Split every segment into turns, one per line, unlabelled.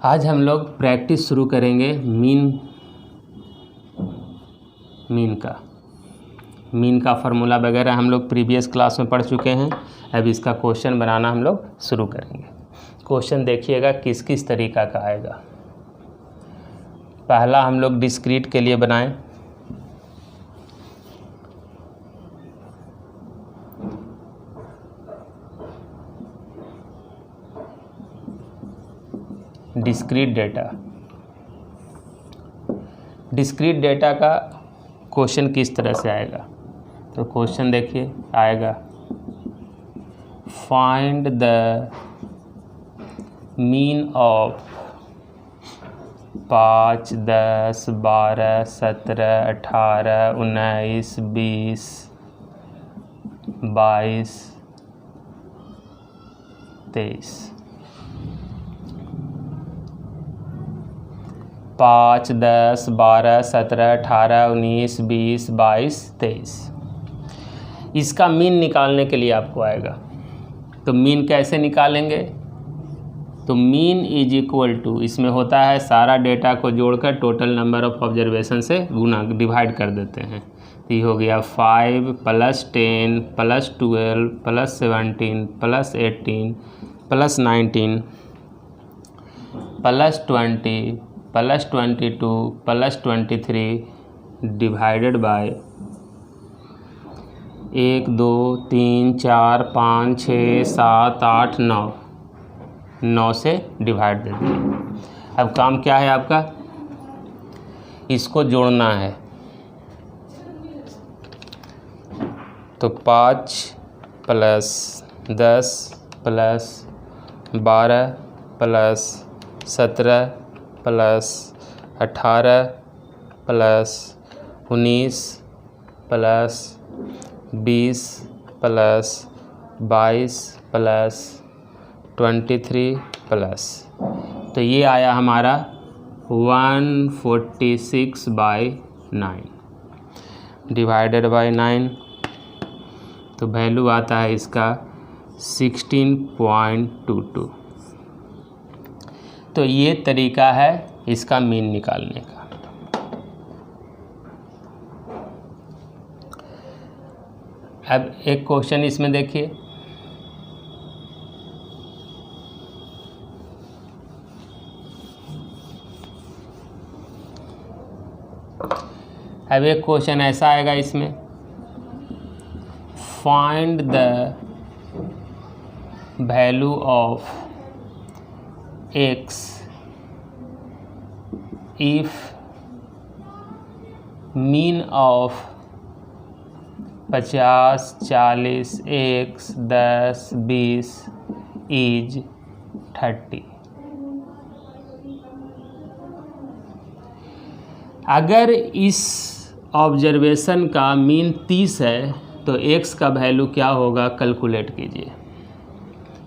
आज हम लोग प्रैक्टिस शुरू करेंगे मीन का फार्मूला वगैरह हम लोग प्रीवियस क्लास में पढ़ चुके हैं। अब इसका क्वेश्चन बनाना हम लोग शुरू करेंगे। क्वेश्चन देखिएगा किस किस तरीक़ा का आएगा। पहला हम लोग डिस्क्रीट के लिए बनाएं। डिस्क्रीट डेटा का क्वेश्चन किस तरह से आएगा, तो क्वेश्चन देखिए आएगा, फाइंड द मीन ऑफ 5, 10, 12, 17, 18, 19, 20, 22, 23। 5, 10, 12, 17, 18, 19, 20, 22, 23। इसका मीन निकालने के लिए आपको आएगा। तो मीन कैसे निकालेंगे, तो मीन इज इक्वल टू, इसमें होता है सारा डेटा को जोड़कर टोटल नंबर ऑफ ऑब्जर्वेशन से गुना डिवाइड कर देते हैं। तो ये हो गया 5 + 10 + 12 + 17 + 18 + 19 + 20 + 22 + 23 डिवाइडेड बाय 1 2 3 4 5 6 7 8 9 से डिवाइड दे देंगे। अब काम क्या है आपका, इसको जोड़ना है। तो 5 + 10 + 12 + 17 + 18 + 19 + 20 + 22 + 23 प्लस, तो ये आया हमारा 146/9 डिवाइडेड बाय 9, तो वैल्यू आता है इसका 16.22। तो ये तरीका है इसका मीन निकालने का। अब एक क्वेश्चन इसमें देखिए, अब एक क्वेश्चन ऐसा आएगा इसमें, find the value of x if mean of 50, 40, 1, 10, 20 is 30। अगर इस ऑब्जर्वेशन का मीन 30 है तो x का वैल्यू क्या होगा, कैलकुलेट कीजिए।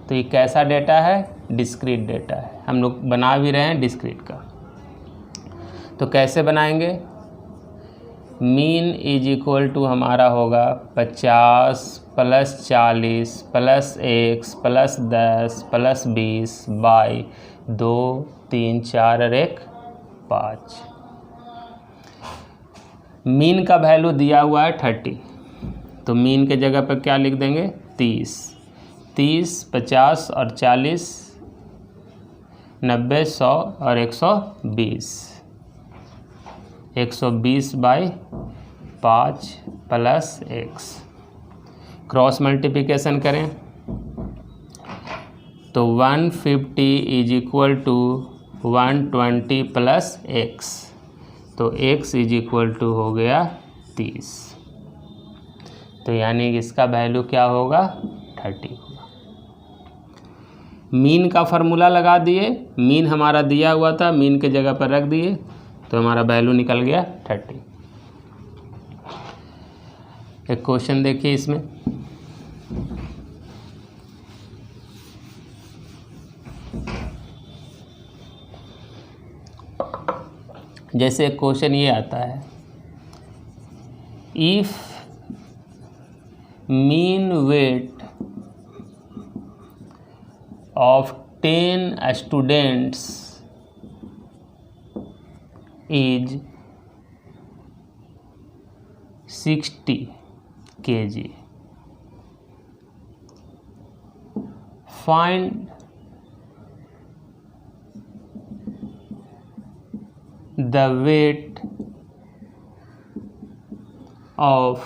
तो ये कैसा डेटा है, डिस्क्रीट डेटा है। हम लोग बना भी रहे हैं डिस्क्रीट का। तो कैसे बनाएंगे, मीन इज इक्वल टू हमारा होगा 50 + 40 + 1 + 10 + 20 बाई 2 3 4 और 1 5। मीन का वैल्यू दिया हुआ है 30, तो मीन के जगह पर क्या लिख देंगे, 30। 30, 50 और 40, 90, 100 और 120। 120/5 + x। क्रॉस मल्टीप्लिकेशन करें तो 150 इज इक्वल टू 120 + x, तो x इज इक्वल टू हो गया 30। तो यानी इसका वैल्यू क्या होगा, 30 होगा। मीन का फार्मूला लगा दिए, मीन हमारा दिया हुआ था, मीन के जगह पर रख दिए, तो हमारा वैल्यू निकल गया 30। एक क्वेश्चन देखिए इसमें, जैसे क्वेश्चन ये आता है, if mean weight of 10 students is 60 kg. Find the weight of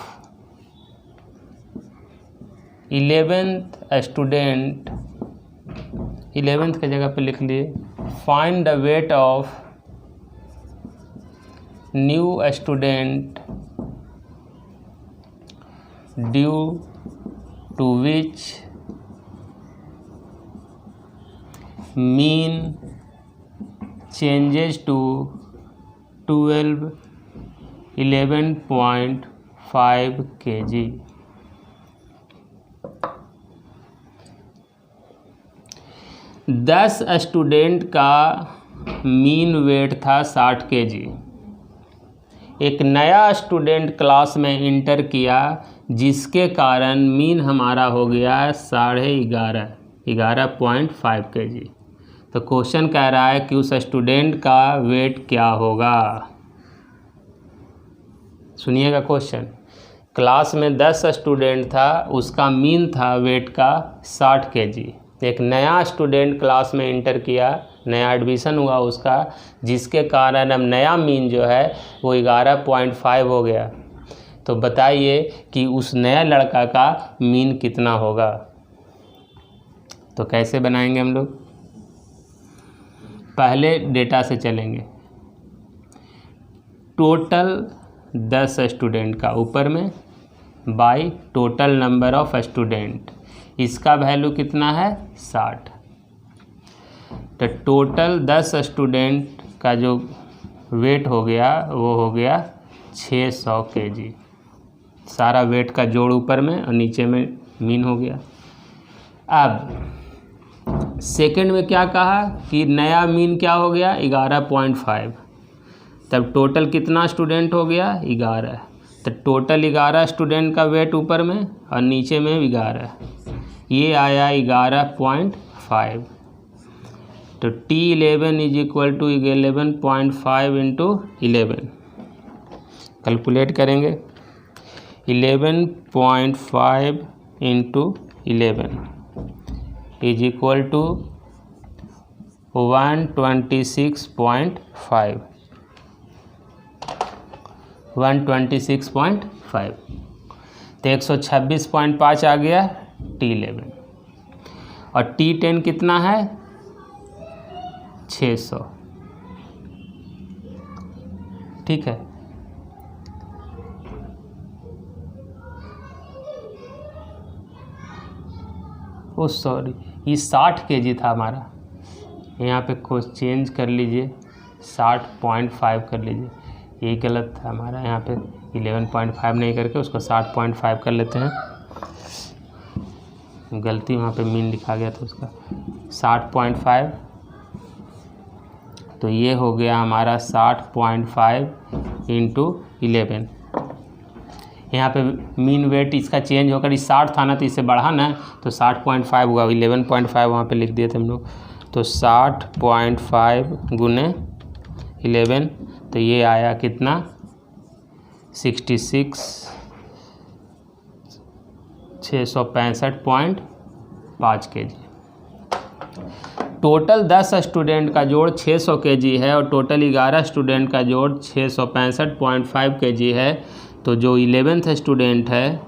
11th student, 11th की जगह पे लिख लिए find the weight of new student due to which mean changes to 11.5 kg. दस स्टूडेंट का मीन वेट था 60 kg। एक नया स्टूडेंट क्लास में इंटर किया जिसके कारण मीन हमारा हो गया 11.5 kg। तो क्वेश्चन कह रहा है कि उस स्टूडेंट का वेट क्या होगा। सुनिएगा क्वेश्चन, क्लास में 10 स्टूडेंट था, उसका मीन था वेट का 60 kg। एक नया स्टूडेंट क्लास में इंटर किया, नया एडमिशन हुआ उसका, जिसके कारण अब नया मीन जो है वो 11.5 हो गया। तो बताइए कि उस नया लड़का का मीन कितना होगा। तो कैसे बनाएंगे हम लोग, पहले डेटा से चलेंगे। टोटल 10 स्टूडेंट का ऊपर में by total number of student, इसका वैल्यू कितना है 60। तो टोटल 10 स्टूडेंट का जो वेट हो गया वो हो गया 600 kg। सारा वेट का जोड़ ऊपर में और नीचे में मीन हो गया। अब सेकंड में क्या कहा कि नया मीन क्या हो गया 11.5। तब टोटल कितना स्टूडेंट हो गया 11। तो टोटल 11 स्टूडेंट का वेट ऊपर में और नीचे में 11, ये आया 11.5। तो T11 is equal to 11.5 into 11। Calculate करेंगे 11.5 इंटू 11 इज इक्वल टू 126.5। 126.5 तो 126.5 आ गया T11। और T10 कितना है 600। ठीक है, ओ सॉरी, ये 60 kg था हमारा, यहाँ पे कुछ चेंज कर लीजिए 60.5 कर लीजिए, ये गलत था हमारा। यहाँ पे 11.5 नहीं करके उसको 60.5 कर लेते हैं, गलती वहाँ पे मीन लिखा गया था उसका 60.5। तो ये हो गया हमारा 60.5 इंटू 11। यहाँ पे मीन वेट इसका चेंज होकर इस 60 था ना, तो इसे बढ़ाना तो 60.5 हुआ, 11.5 वहाँ पे लिख दिए थे हम लोग। तो 60.5 गुने 11, तो ये आया कितना 665.5 kg। टोटल 10 स्टूडेंट का जोड़ 600 kg है और टोटल 11 स्टूडेंट का जोड़ 665.5 kg है। तो जो 11th स्टूडेंट है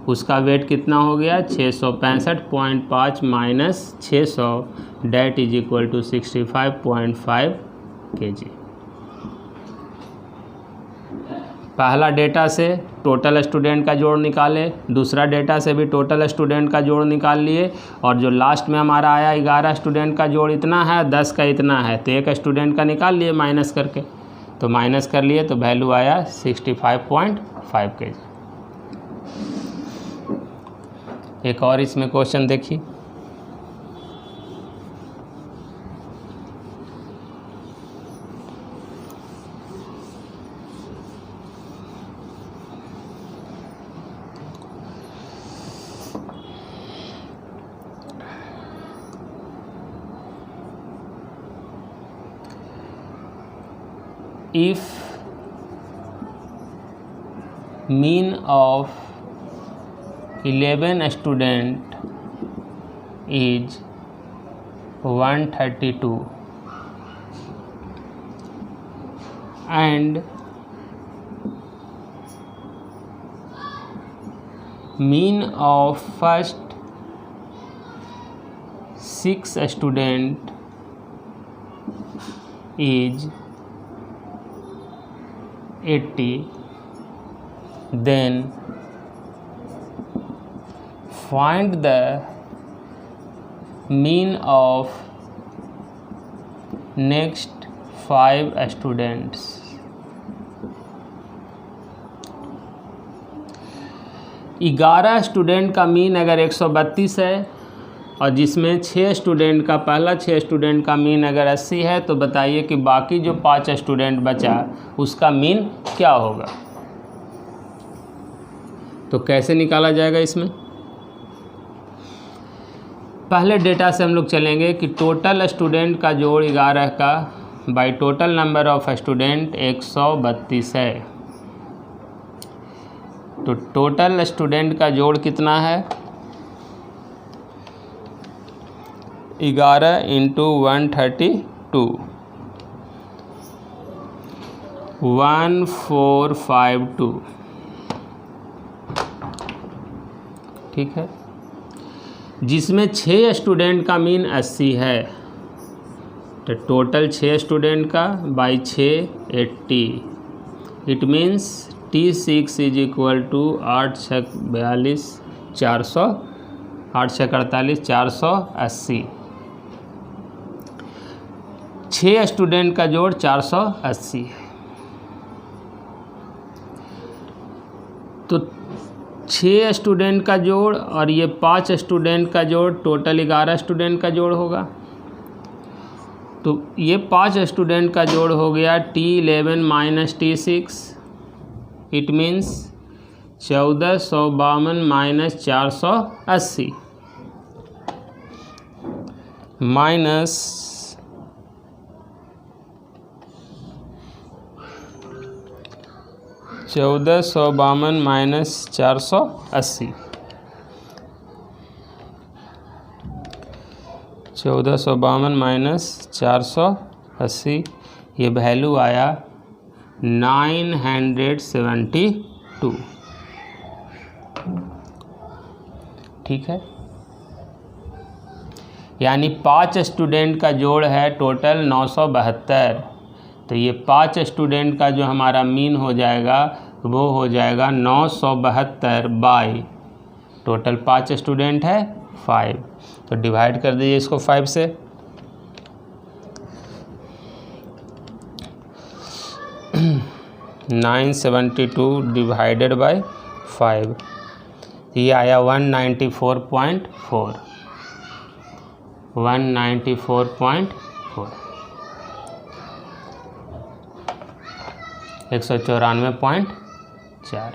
उसका वेट कितना हो गया 665.5 minus 600, that is equal to 65.5 kg। पहला डेटा से टोटल स्टूडेंट का जोड़ निकाले, दूसरा डेटा से भी टोटल स्टूडेंट का जोड़ निकाल लिए, और जो लास्ट में हमारा आया 11 स्टूडेंट का जोड़ इतना है, 10 का इतना है, तो एक स्टूडेंट का निकाल लिए माइनस करके, तो माइनस कर लिए तो वैल्यू आया 65.5 kg। एक और इसमें क्वेश्चन देखिए, if mean of 11 student is 132 and mean of first 6 student is 80, then find the mean of next 5 students. ग्यारह स्टूडेंट का मीन अगर 132 है और जिसमें 6 स्टूडेंट का पहला 6 स्टूडेंट का मीन अगर 80 है, तो बताइए कि बाकी जो 5 स्टूडेंट बचा उसका मीन क्या होगा। तो कैसे निकाला जाएगा इसमें? पहले डेटा से हम लोग चलेंगे कि टोटल स्टूडेंट का जोड़ 11 का by total number of student 132 है। तो टोटल स्टूडेंट का जोड़ कितना है? 11 इंटू 132 1452, ठीक है। जिसमें 6 स्टूडेंट का मीन 80 है, तो टोटल 6 स्टूडेंट का by 6 80। It means T6 is equal to 8 6 42 400, 8 6 48 480। 6 student का जोड़ 480 है। तो 6 स्टूडेंट का जोड़ और ये 5 स्टूडेंट का जोड़ टोटल 11 स्टूडेंट का जोड़ होगा। तो ये 5 स्टूडेंट का जोड़ हो गया T11 minus T6। It means 1452 minus 480 minus 1452 minus 480, 1452 minus 480, ये वैल्यू आया 972, ठीक है। यानी 5 स्टूडेंट का जोड़ है टोटल 972। तो ये 5 स्टूडेंट का जो हमारा मीन हो जाएगा वो हो जाएगा 972 बाई टोटल 5 स्टूडेंट है 5। तो डिवाइड कर दीजिए इसको 5 से। नाइन 72 डिवाइडेड बाई 5, ये आया 194.4, 194.4, 194.4।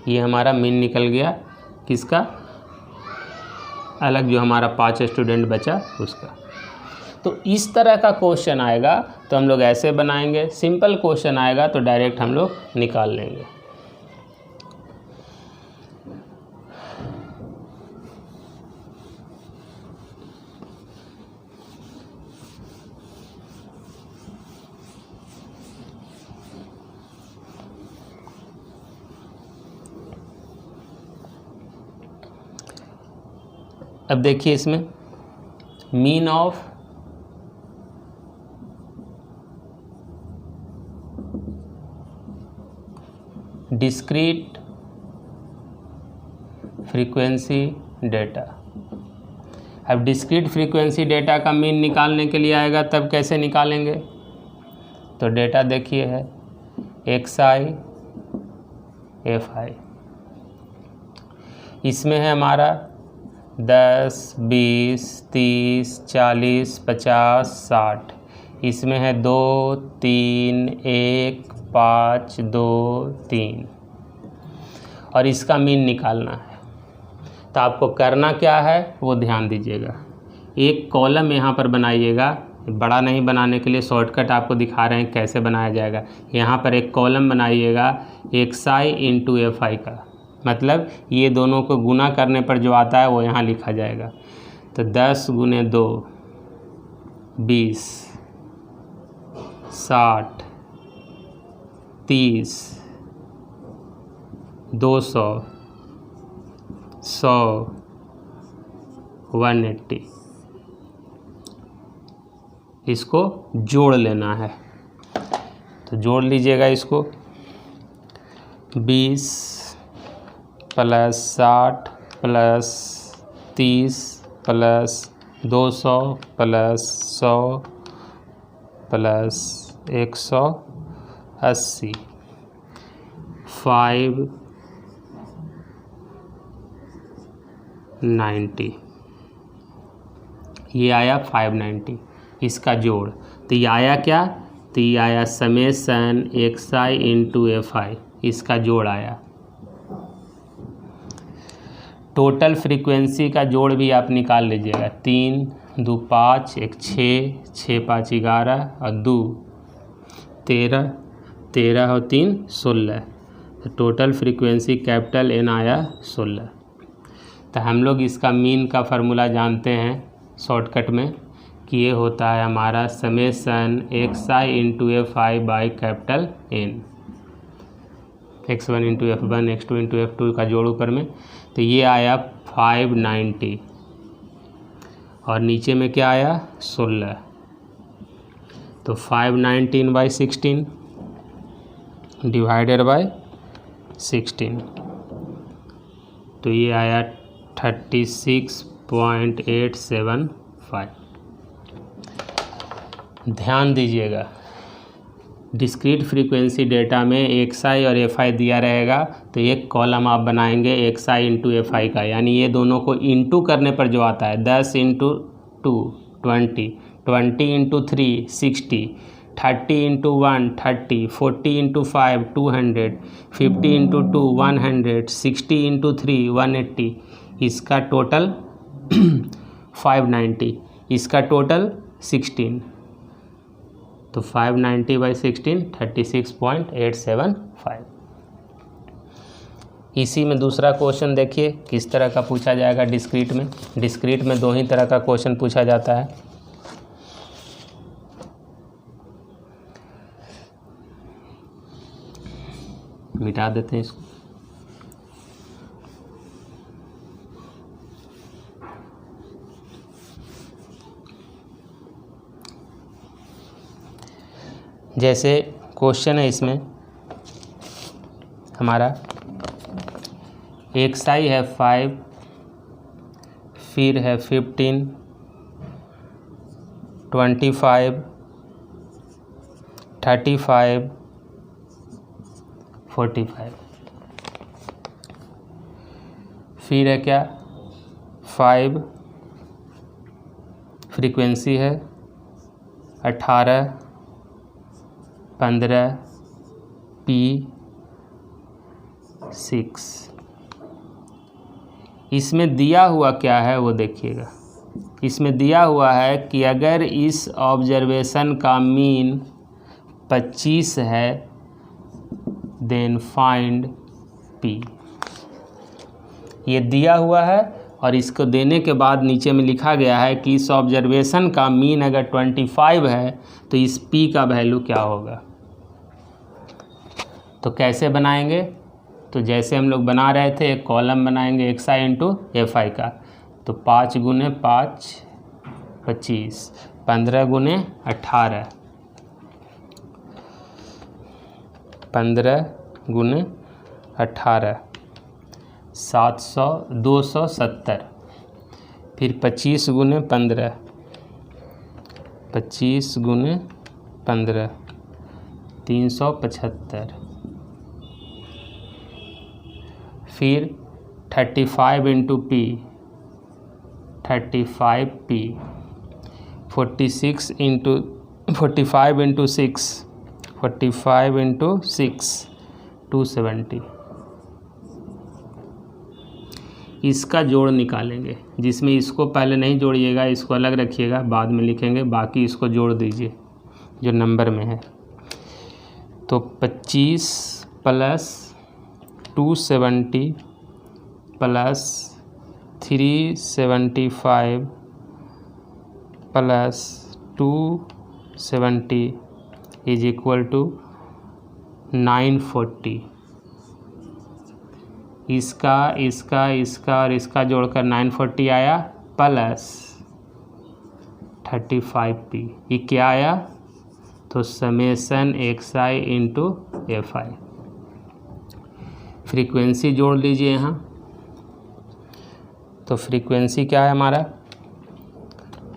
ये हमारा मीन निकल गया किसका? अलग जो हमारा 5 स्टूडेंट बचा उसका। तो इस तरह का क्वेश्चन आएगा तो हम लोग ऐसे बनाएंगे। सिंपल क्वेश्चन आएगा तो डायरेक्ट हम लोग निकाल लेंगे। अब देखिए इसमें mean of discrete frequency data. अब डिस्क्रीट फ्रीक्वेंसी डेटा का मीन निकालने के लिए आएगा तब कैसे निकालेंगे? तो डेटा देखिए है XI FI, इसमें है हमारा 10 20 30 40 50 60, इसमें है 2 3 1 5 2 3 और इसका मीन निकालना है। तो आपको करना क्या है वो ध्यान दीजिएगा। एक कॉलम यहाँ पर बनाइएगा, बड़ा नहीं बनाने के लिए शॉर्टकट आपको दिखा रहे हैं कैसे बनाया जाएगा। यहाँ पर एक कॉलम बनाइएगा xi इंटू fi का, मतलब ये दोनों को गुना करने पर जो आता है वो यहाँ लिखा जाएगा। तो 10 गुने 2 20, 60, 30, 200, 100, 180, इसको जोड़ लेना है। तो जोड़ लीजिएगा इसको, 20 plus 60 plus 30 plus 200 plus 100 plus 180, 590, ये आया 590 इसका जोड़। तो ये आया क्या, तो ये आया समेसन xi इंटू fi, इसका जोड़ आया। टोटल फ्रीक्वेंसी का जोड़ भी आप निकाल लीजिएगा, 3 2 5, 1 6, 6 5 11 और 2 13, 13 और 3 16। तो टोटल फ्रीक्वेंसी कैपिटल N आया 16। तो हम लोग इसका मीन का फार्मूला जानते हैं शॉर्टकट में कि ये होता है हमारा summation xi into fi by capital N, x1 into f1 x2 into f2 का जोड़ ऊपर में। तो ये आया 590 और नीचे में क्या आया 16। तो 519/16 डिवाइडेड बाय 16, तो ये आया 36.875। ध्यान दीजिएगा, डिस्क्रीट फ्रीक्वेंसी डेटा में xi और fi दिया रहेगा तो एक कॉलम आप बनाएंगे xi इंटू fi का, यानी ये दोनों को इंटू करने पर जो आता है 10 into 2 20, 20 into 3 60, 30 into 1 30, 40 into 5 200, 50 into 2 100, 60 into 3 180, इसका टोटल 590, इसका टोटल 16। तो 590/16 36.875। इसी में दूसरा क्वेश्चन देखिए किस तरह का पूछा जाएगा डिस्क्रीट में। डिस्क्रीट में 2 ही तरह का क्वेश्चन पूछा जाता है। मिटा देते हैं इसको। जैसे क्वेश्चन है इसमें हमारा xi है 5, फिर है 15, 25, 35, 45, फिर है क्या 5, फ्रीक्वेंसी है 18, 15 P6। इसमें दिया हुआ क्या है वो देखिएगा। इसमें दिया हुआ है कि अगर इस ऑब्जर्वेशन का मीन 25 है देन फाइंड P। ये दिया हुआ है और इसको देने के बाद नीचे में लिखा गया है कि इस ऑब्जर्वेशन का मीन अगर 25 है तो इस P का वैल्यू क्या होगा। तो कैसे बनाएंगे, तो जैसे हम लोग बना रहे थे एक कॉलम बनाएंगे xi इंटू fi का। तो 5 गुने 5 25, 15 गुने 18, 15 गुने 18 700 270, फिर 25 गुने 15, 25 गुने 15 375, फिर 35 into P 35P, 45 into 45 into 6 45 into 6 270। इसका जोड़ निकालेंगे, जिसमें इसको पहले नहीं जोड़िएगा, इसको अलग रखिएगा, बाद में लिखेंगे, बाकी इसको जोड़ दीजिए जो नंबर में है। तो 25 plus 270 plus 375 plus 270 is equal to 940। इसका और इसका जोड़कर 940 आया, प्लस 35p। ये क्या आया? तो summation xi into fi। Frequency जोड़ लीजिए यहाँ। तो फ्रीक्वेंसी क्या है हमारा?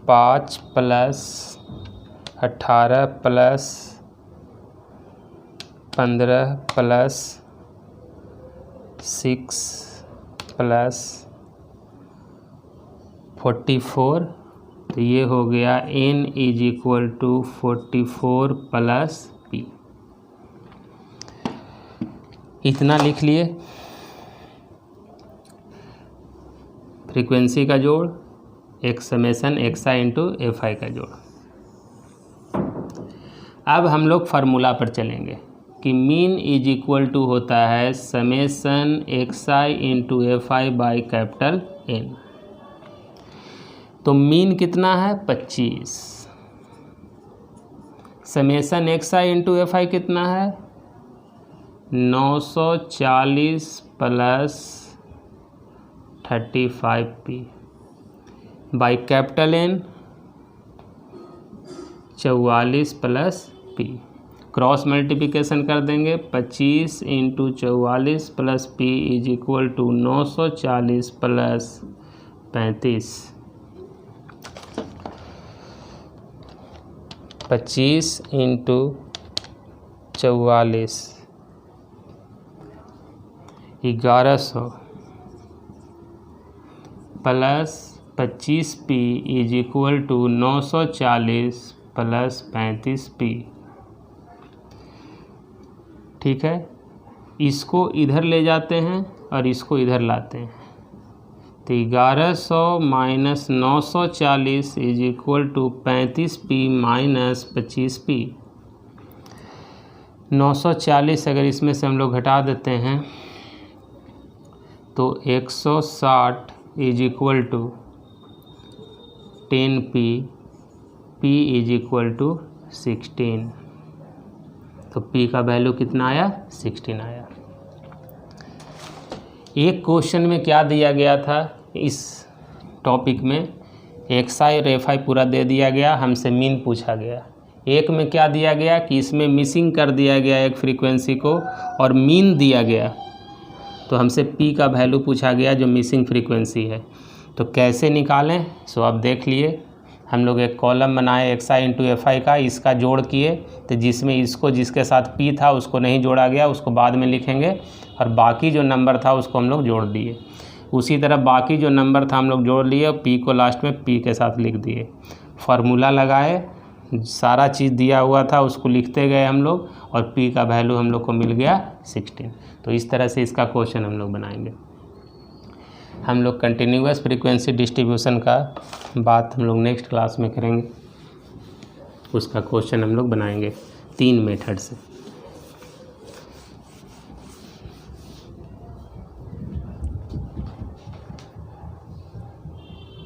5 प्लस 18 प्लस 15 प्लस 6 प्लस 44। तो ये हो गया n is equal to 44 plus p। इतना लिख लिए। फ्रीक्वेंसी का जोड़, एक समेसन xi इंटू fi का जोड़। अब हम लोग फार्मूला पर चलेंगे कि मीन इज इक्वल टू होता है summation xi into fi by capital N। तो मीन कितना है? 25। समेसन xi इंटू fi कितना है? 940 plus 35p by capital N 44 plus p। Cross multiplication कर देंगे। 25 into 44 plus p is equal to 940 plus 35। 25 into 44 1100 plus 25p is equal to 940 plus 35p। ठीक है, इसको इधर ले जाते हैं और इसको इधर लाते हैं। तो 1100 minus 940 is equal to 35p minus 25p। 940 अगर इसमें से हम लोग घटा देते हैं तो 160 is equal to 10p, p is equal to 16। तो p का वैल्यू कितना आया? 16 आया। एक क्वेश्चन में क्या दिया गया था इस टॉपिक में? xi और fi पूरा दे दिया गया, हमसे मीन पूछा गया। एक में क्या दिया गया कि इसमें मिसिंग कर दिया गया एक फ्रीक्वेंसी को और मीन दिया गया। तो हमसे p का वैल्यू पूछा गया जो मिसिंग फ्रीक्वेंसी है। तो कैसे निकालें? सो आप देख लिए, हम लोग एक कॉलम बनाए xi इंटू fi का, इसका जोड़ किए। तो जिसमें इसको जिसके साथ p था उसको नहीं जोड़ा गया, उसको बाद में लिखेंगे, और बाकी जो नंबर था उसको हम लोग जोड़ दिए। उसी तरह बाकी जो नंबर था हम लोग जोड़ लिए और p को लास्ट में p के साथ लिख दिए। फार्मूला लगाए, सारा चीज़ दिया हुआ था उसको लिखते गए हम लोग, और p का वैल्यू हम लोग को मिल गया 16। तो इस तरह से इसका क्वेश्चन हम लोग बनाएंगे। हम लोग कंटिन्यूअस फ्रीक्वेंसी डिस्ट्रीब्यूशन का बात हम लोग नेक्स्ट क्लास में करेंगे। उसका क्वेश्चन हम लोग बनाएंगे 3 मेथड से।